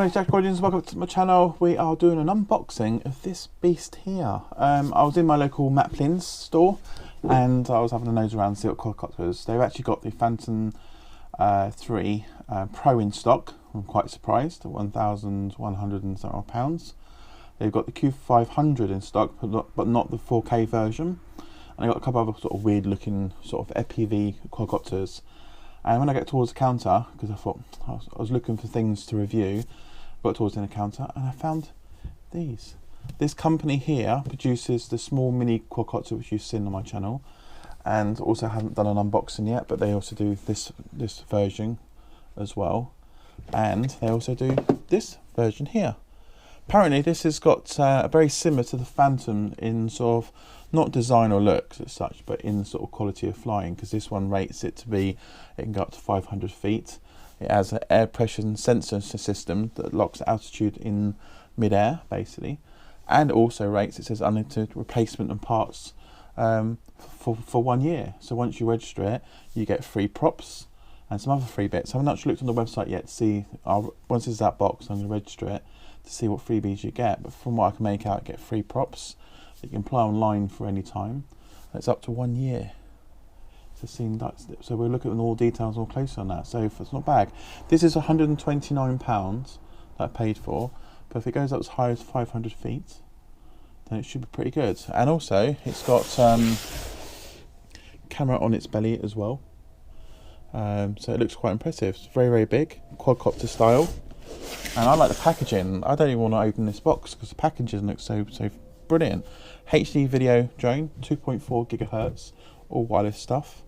my Jack Audience, welcome to my channel. We are doing an unboxing of this beast here. I was in my local Maplins store and I was having a nose around to see what quadcopters. They've actually got the Phantom 3 Pro in stock. I'm quite surprised at £1,100 They've got the Q500 in stock, but not the 4K version. And they've got a couple of other sort of weird looking sort of FPV quadcopters. And when I get towards the counter, because I thought I was looking for things to review, got towards the counter and I found these. This company here produces the small mini quadcopter which you've seen on my channel, and also haven't done an unboxing yet, but they also do this version as well, and they also do this version here. Apparently this has got very similar to the Phantom in sort of not design or looks as such, but in sort of quality of flying, because this one rates it to be, it can go up to 500 feet. It has an air pressure sensor system that locks altitude in mid-air basically, and also rates, it says unlimited replacement and parts for 1 year. So once you register it, you get free props and some other free bits. I haven't actually looked on the website yet to see, once it's that box I'm going to register it to see what freebies you get, but from what I can make out, you get free props that you can apply online for any time. It's up to 1 year. So we'll look at all details more closer on that. So if it's not bad, this is £129 that I paid for, but if it goes up as high as 500 feet, then it should be pretty good. And also it's got camera on its belly as well, so it looks quite impressive. It's very, very big, quadcopter style. And I like the packaging. I don't even want to open this box because the packaging looks so brilliant. HD video drone, 2.4 gigahertz, all wireless stuff,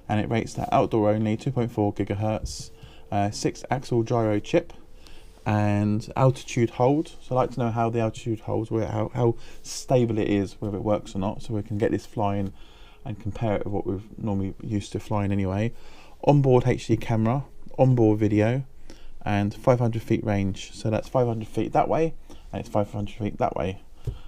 and it rates that outdoor only, 2.4 gigahertz, 6-axle gyro chip, and altitude hold. So I'd like to know how the altitude holds, how stable it is, whether it works or not, so we can get this flying and compare it with what we've normally used to flying anyway. Onboard HD camera, onboard video, and 500 feet range. So that's 500 feet that way, and it's 500 feet that way,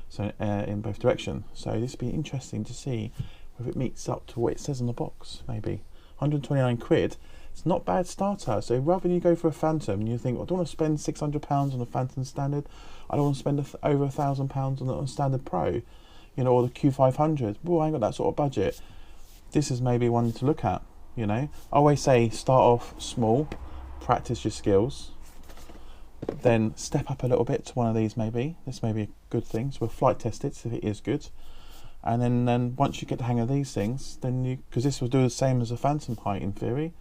so in both directions. So this would be interesting to see if it meets up to what it says on the box. Maybe 129 quid. It's not bad starter. So rather than you go for a Phantom and you think, well, I don't want to spend £600 on a Phantom standard, I don't want to spend over £1,000 on a standard Pro, you know, or the Q500. Well, I ain't got that sort of budget. This is maybe one to look at. You know, I always say start off small, practice your skills, then step up a little bit to one of these. Maybe this may be a good thing, so we'll flight test it, see if it is good. And then once you get the hang of these things, then you, because this will do the same as a Phantom height in theory,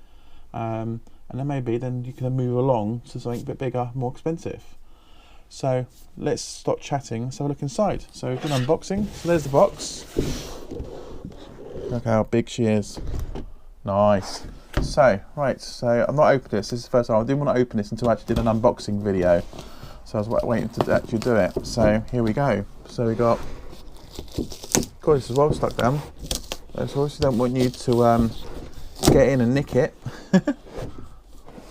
and then maybe then you can move along to something a bit bigger, more expensive. So let's stop chatting, let's have a look inside. So we've done unboxing. So there's the box. Look how big she is. Nice. So right, so I'm not opening this. This is the first time. I didn't want to open this until I actually did an unboxing video, so I was waiting to actually do it. So here we go. So we got, God, this is well stuck down. So obviously don't want you to get in and nick it.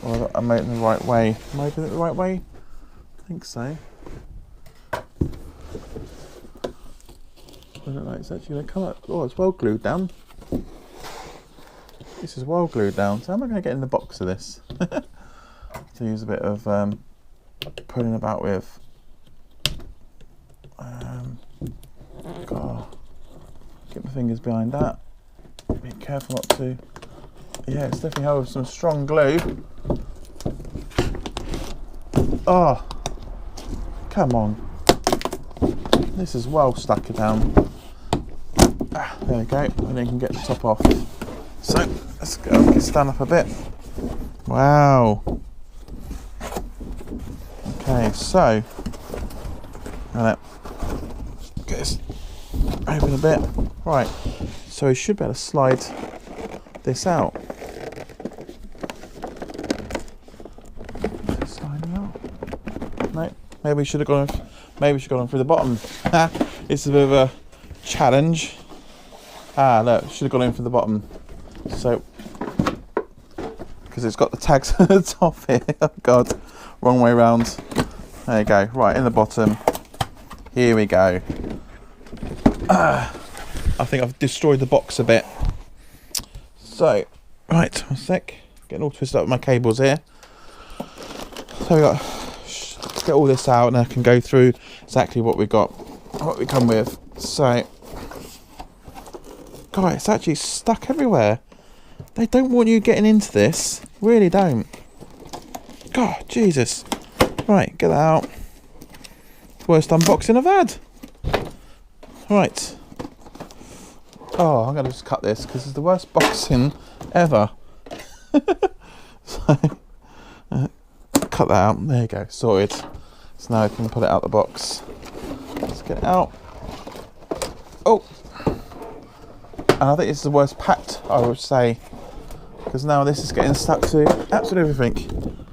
Well, I made it the right way. Am I opening it the right way? I think so. I don't know, it's actually going to come up. Oh, it's well glued down. This is well glued down. So how am I going to get in the box of this? To use a bit of pulling about with. God, get my fingers behind that. Be careful not to. Yeah, it's definitely held with some strong glue. Oh, come on. This is well stuck down. Ah, there we go. And then you can get the top off. So let's go, stand up a bit. Wow. Okay, so get this open a bit. Right, so we should be able to slide this out. Sliding out. No, maybe we should have gone. Maybe we should have gone through the bottom. It's a bit of a challenge. Ah, look, should have gone in from the bottom. So, because it's got the tags at the top here. Oh God, wrong way round. There you go. Right, in the bottom. Here we go. I think I've destroyed the box a bit. So, right, one sec. Getting all twisted up with my cables here. So we got get all this out and I can go through exactly what we got, what we come with. So, God, it's actually stuck everywhere. They don't want you getting into this, really don't. God, Jesus. Right, get that out. Worst unboxing I've had. Right. Oh, I'm going to just cut this because it's the worst boxing ever. So, cut that out. There you go, sorted. So now I can put it out the box. Let's get it out. Oh! And I think it's the worst packed, I would say. Because now this is getting stuck to absolutely everything.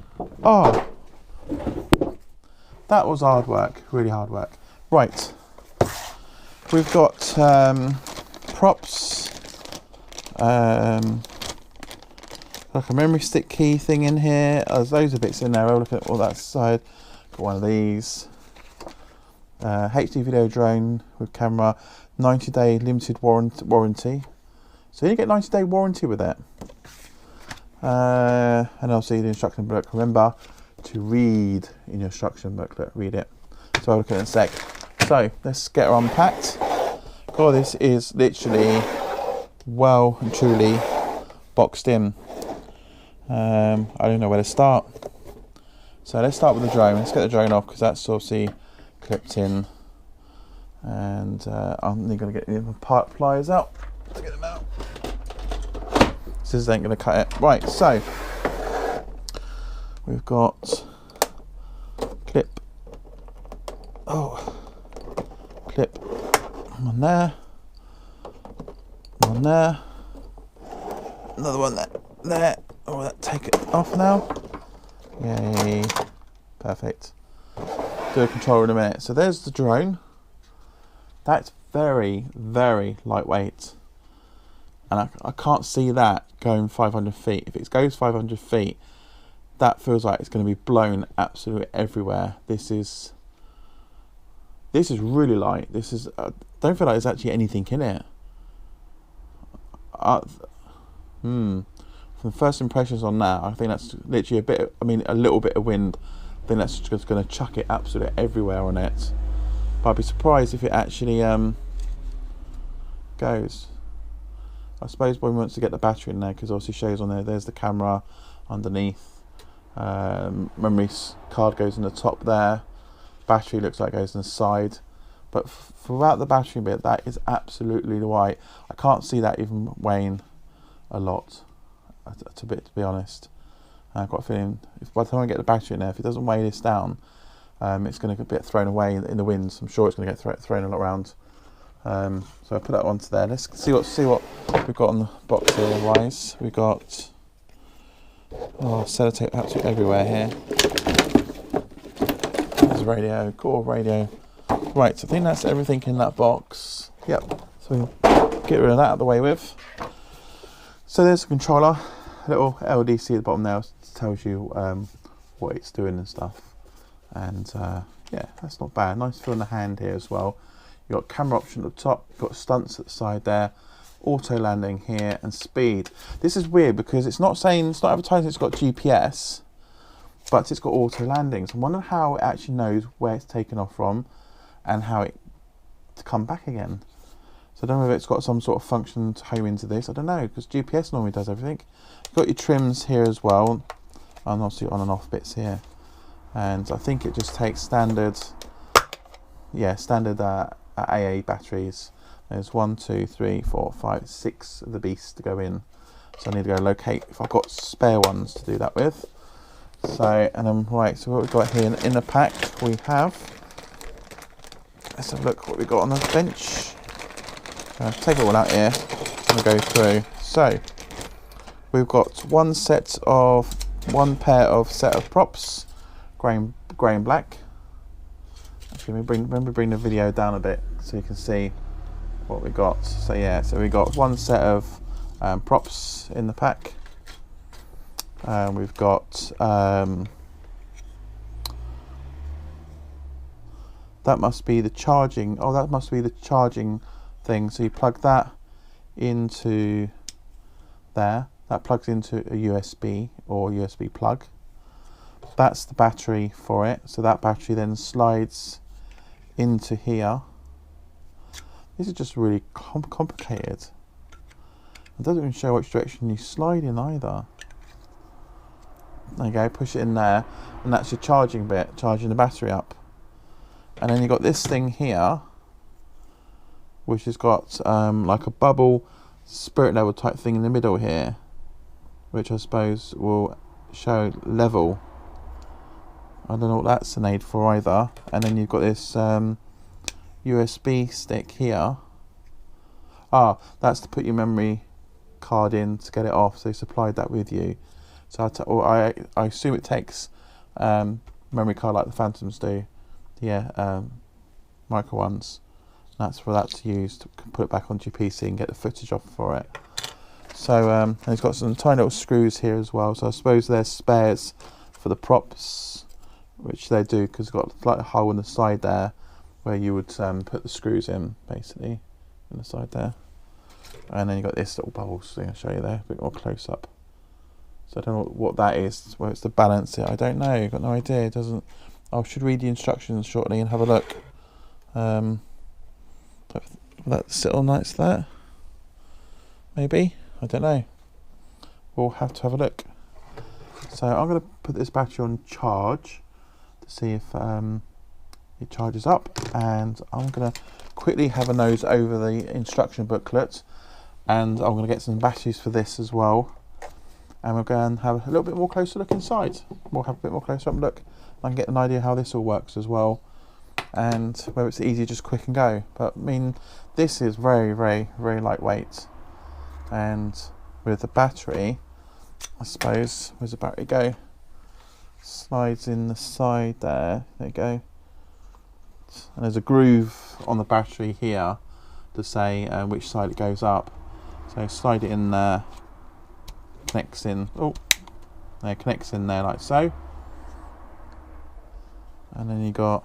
Oh! That was hard work, really hard work. Right. We've got props. Like a memory stick key thing in here. Oh, there's loads of bits in there. I'll look at all that side. Got one of these. HD video drone with camera. 90-day limited warranty. So you get 90-day warranty with it. And obviously the instruction booklet. Remember to read in your instruction booklet. Read it. So I'll look at it in a sec. So let's get her unpacked. God, this is literally well and truly boxed in. I don't know where to start. So let's start with the drone. Let's get the drone off because that's obviously clipped in. And I'm going to get the part pliers out to get them out. Scissors ain't going to cut it. Right, so we've got clip. Oh, clip. One there. One there. Another one there. There. Oh, that take it off now. Yay. Perfect. Do a controller in a minute. So there's the drone. That's very, very lightweight. And I can't see that going 500 feet. If it goes 500 feet, that feels like it's going to be blown absolutely everywhere. This is really light. This is, don't feel like there's actually anything in it. From first impressions on that, I think that's literally a little bit of wind. I think that's just going to chuck it absolutely everywhere on it. But I'd be surprised if it actually goes. I suppose one wants to get the battery in there because obviously shows on there. There's the camera underneath. Memory card goes in the top there. Battery looks like it goes in the side. But without the battery bit, that is absolutely white. I can't see that even weighing a lot. To be honest, I've got a feeling if by the time I get the battery in there, if it doesn't weigh this down, it's going to get thrown away in the wind. So I'm sure it's going to get thrown all around. So I put that onto there. Let's see what we've got on the box here. Wise, we got sellotape absolutely everywhere here. There's radio, core radio. Right, so I think that's everything in that box. Yep. So we get rid of that out of the way with. So there's a controller, a little LDC at the bottom there, tells you what it's doing and stuff. And yeah, that's not bad. Nice feel in the hand here as well. You've got camera option at the top, you've got stunts at the side there, auto landing here, and speed. This is weird because it's not advertising it's got GPS, but it's got auto landing. So I'm wondering how it actually knows where it's taken off from and how it to come back again. So I don't know if it's got some sort of function to home into this. I don't know, because GPS normally does everything. You've got your trims here as well, and obviously on and off bits here. And I think it just takes standard AA batteries. There's 1, 2, 3, 4, 5, 6 of the beasts to go in. So I need to go locate if I've got spare ones to do that with. So, and then right, so what we've got here in the pack, we have, let's have a look what we've got on the bench. Take it all out here and go through. So we've got one pair of props, grey and black. Actually, let me bring the video down a bit so you can see what we got. So yeah, so we got one set of props in the pack. We've got that must be the charging. Oh, that must be the charging thing. So you plug that into there. That plugs into a USB or USB plug. that's the battery for it. So that battery then slides into here. This is just really complicated. It doesn't even show which direction you slide in either. There you go, push it in there, and that's your charging bit, charging the battery up. And then you've got this thing here, which has got like a bubble spirit level type thing in the middle here, which I suppose will show level. I don't know what that's an aid for either. And then you've got this USB stick here. Ah, that's to put your memory card in to get it off, so they supplied that with you. So I assume it takes memory card like the Phantoms do, yeah, micro ones. That's for that to use to put it back onto your PC and get the footage off for it. So and it's got some tiny little screws here as well. So I suppose there's spares for the props, which they do, because it's got like a hole in the side there where you would put the screws in, basically, in the side there. And then you got this little bubbles thing I'll show you there, a bit more close up. So I don't know what that is, where it's to balance it. I don't know, I've got no idea. It doesn't. I should read the instructions shortly and have a look. Will that sit all nice there? Maybe? I don't know. We'll have to have a look. So I'm going to put this battery on charge to see if it charges up, and I'm going to quickly have a nose over the instruction booklet, and I'm going to get some batteries for this as well, and we'll go and have a little bit more closer look inside. We'll have a bit more closer up look. I can get an idea how this all works as well, and whether it's easy, just quick and go. But I mean, this is very, very, very lightweight, and with the battery, I suppose, where's the battery go? Slides in the side there. There you go. And there's a groove on the battery here to say which side it goes up. So slide it in there, connects in. Oh, there, connects in there like so. And then you got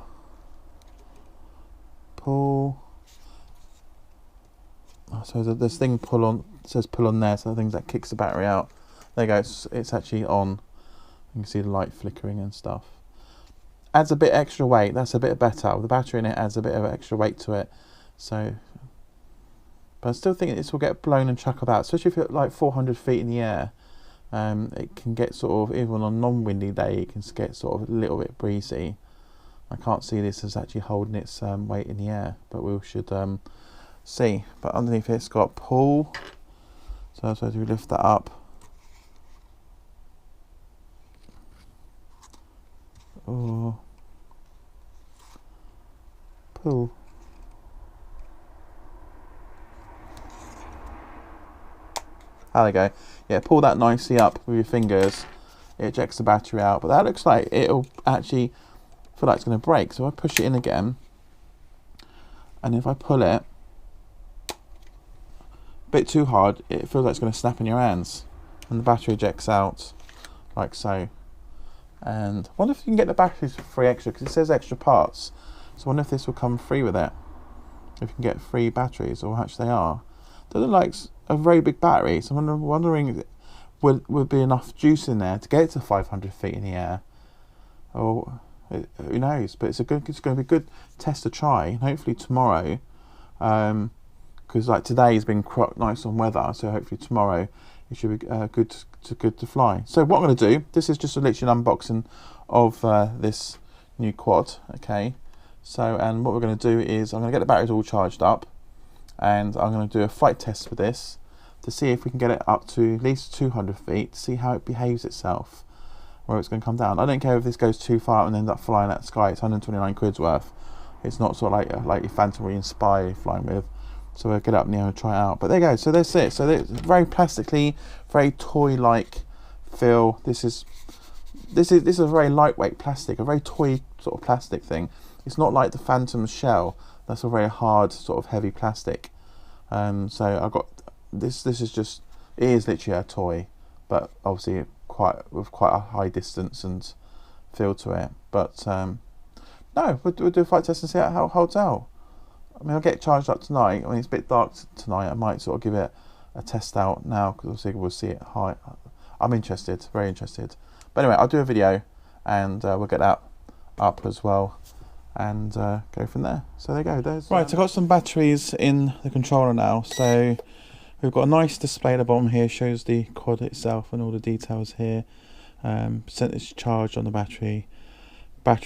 pull. So there's thing pull on. It says pull on there. So the things that kicks the battery out. There you go. It's actually on. You can see the light flickering and stuff. Adds a bit extra weight. That's a bit better. With the battery in it, adds a bit of extra weight to it. So, but I still think this will get blown and chuck about, especially if you're like 400 feet in the air. It can get sort of, even on a non-windy day, it can get sort of a little bit breezy. I can't see this as actually holding its weight in the air, but we should see. But underneath it's got pull. So I suppose we lift that up. Or pull. There we go. Yeah, pull that nicely up with your fingers. It ejects the battery out, but that looks like it'll actually feel like it's going to break. So if I push it in again, and if I pull it a bit too hard, it feels like it's going to snap in your hands, and the battery ejects out like so. And I wonder if you can get the batteries for free extra, because it says extra parts. So I wonder if this will come free with it. If you can get free batteries, or how much they are. They look like a very big battery, so I'm wondering would be enough juice in there to get it to 500 feet in the air. Or who knows? But it's going to be a good test to try. And hopefully tomorrow, because like today has been quite nice on weather, so hopefully tomorrow it should be good to fly. So what I'm going to do, this is just literally an unboxing of this new quad. Okay, so and what we're going to do is I'm going to get the batteries all charged up, and I'm going to do a flight test for this to see if we can get it up to at least 200 feet to see how it behaves itself, where it's going to come down. I don't care if this goes too far and ends up flying at the sky. It's 129 quid's worth. It's not sort of like your Phantom or your Spy you're flying with. So we'll get up near and try it out. But there you go. So that's it. So it's very plastically, very toy-like feel. This is a very lightweight plastic, a very toy sort of plastic thing. It's not like the Phantom shell. That's a very hard sort of heavy plastic. So I got this. This is just, it is literally a toy, but obviously with quite a high distance and feel to it. But no, we'll do a flight test and see how it holds out. I mean, I'll get charged up tonight. I mean, it's a bit dark tonight. I might sort of give it a test out now, because obviously we'll see it high. I'm interested, very interested. But anyway, I'll do a video and we'll get that up as well, and go from there. So there you go. There's right. I've got some batteries in the controller now. So we've got a nice display at the bottom here, shows the quad itself and all the details here. Percentage charge on the battery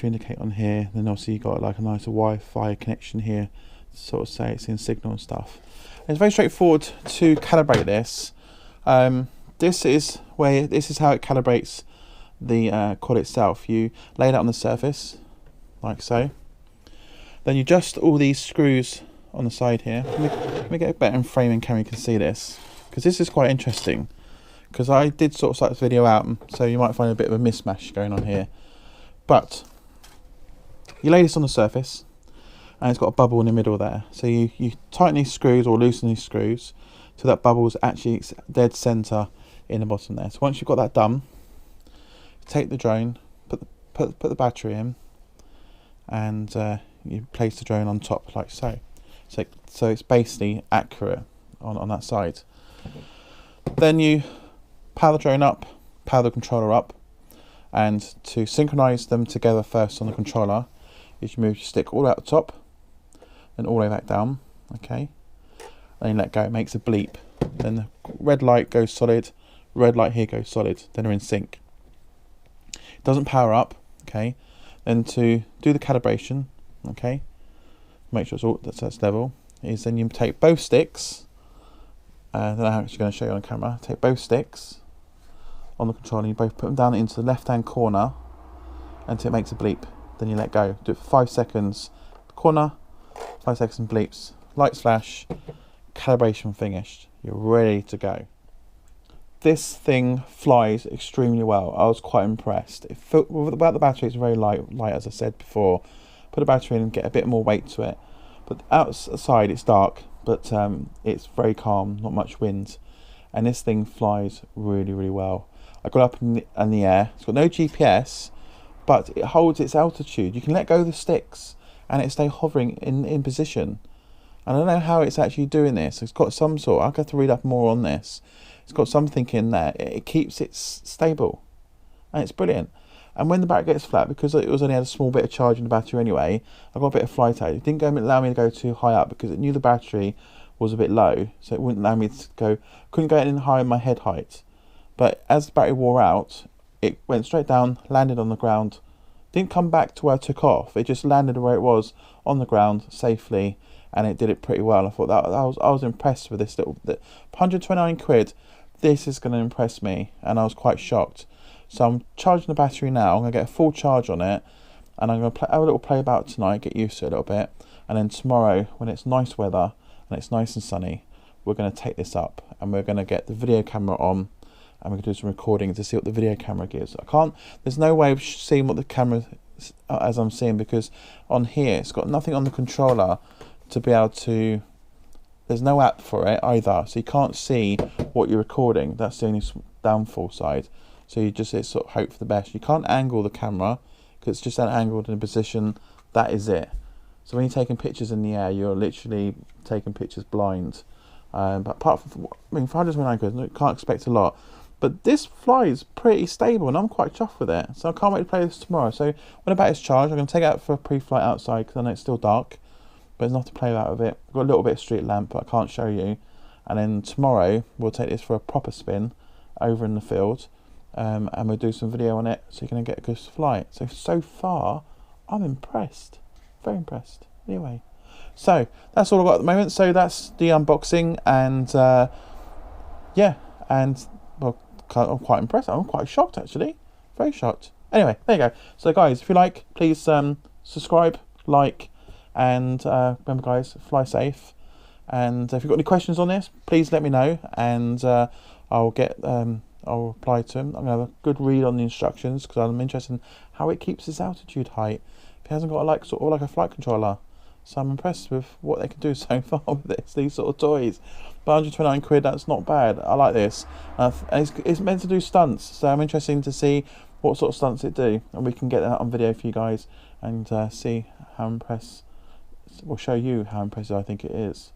indicator on here. Then obviously you got like a nice Wi-Fi connection here, to sort of say it's in signal and stuff. And it's very straightforward to calibrate this. This is how it calibrates the quad itself. You lay it out on the surface like so. Then you adjust all these screws on the side here. Let me get a better frame in camera, you can see this, because this is quite interesting, because I did sort of start this video out, so you might find a bit of a mismatch going on here. But you lay this on the surface, and it's got a bubble in the middle there. So you tighten these screws or loosen these screws so that bubble is actually dead center in the bottom there. So once you've got that done, take the drone, put the battery in, and you place the drone on top like so. So it's basically accurate on that side. Then you power the drone up, power the controller up, and to synchronize them together first on the controller, is you move your stick all the way out the top and all the way back down, okay? Then you let go, it makes a bleep. Then the red light goes solid, red light here goes solid, then they're in sync. It doesn't power up, okay? Then to do the calibration, okay, make sure it's all that's level, is then you take both sticks, I don't know how I'm actually going to show you on camera, take both sticks on the controller, you both put them down into the left hand corner until it makes a bleep. Then you let go, do it for 5 seconds, corner, 5 seconds bleeps, lights flash, calibration finished, you're ready to go. This thing flies extremely well. I was quite impressed. About the battery, it's very light as I said before. Put a battery in and get a bit more weight to it. But outside it's dark, but it's very calm, not much wind. And this thing flies really, really well. I got up in the air. It's got no GPS, but it holds its altitude. You can let go of the sticks and it stays hovering in position. And I don't know how it's actually doing this. It's got some sort, I'll have to read up more on this. It's got something in there. It keeps it stable, and it's brilliant. And when the battery gets flat, because it was only had a small bit of charge in the battery anyway, I got a bit of flight out. It didn't allow me to go too high up because it knew the battery was a bit low, so it wouldn't allow me to go. Couldn't go any higher in my head height. But as the battery wore out, it went straight down, landed on the ground, didn't come back to where I took off. It just landed where it was on the ground safely, and it did it pretty well. I thought I was impressed with this little 129 quid. This is going to impress me, and I was quite shocked. So I'm charging the battery now. I'm going to get a full charge on it, and I'm going to have a little play about tonight, get used to it a little bit, and then tomorrow when it's nice weather and it's nice and sunny, we're going to take this up and we're going to get the video camera on, and we're going to do some recording to see what the video camera gives. There's no way of seeing what the camera as I'm seeing, because on here it's got nothing on the controller to be able to. There's no app for it either, so you can't see what you're recording. That's the only downfall side. So you just sort of hope for the best. You can't angle the camera because it's just angled in a position. That is it. So when you're taking pictures in the air, you're literally taking pictures blind. But apart from, I mean, 529 quid, you can't expect a lot. But this flies pretty stable, and I'm quite chuffed with it. So I can't wait to play this tomorrow. So when the battery's charged, I'm going to take it out for a pre-flight outside because I know it's still dark. But there's nothing to play about with it. I've got a little bit of street lamp, but I can't show you. And then tomorrow we'll take this for a proper spin over in the field, and we'll do some video on it, so you're going to get a good flight. So far I'm impressed, very impressed. Anyway, so that's all I've got at the moment. So that's the unboxing, and yeah, and well, I'm quite impressed. I'm quite shocked actually, very shocked. Anyway, there you go. So guys, if you like, please subscribe, like. And remember guys, fly safe, and if you've got any questions on this, please let me know, and I'll reply to them. I'm going to have a good read on the instructions because I'm interested in how it keeps its altitude height. It hasn't got sort of like a flight controller, so I'm impressed with what they can do so far with these sort of toys. But 129 quid, that's not bad. I like this. And it's meant to do stunts, so I'm interested to see what sort of stunts it do, and we can get that on video for you guys and see how impressed. We'll show you how impressive I think it is.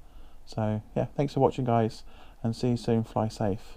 So yeah, thanks for watching guys, and see you soon. Fly safe.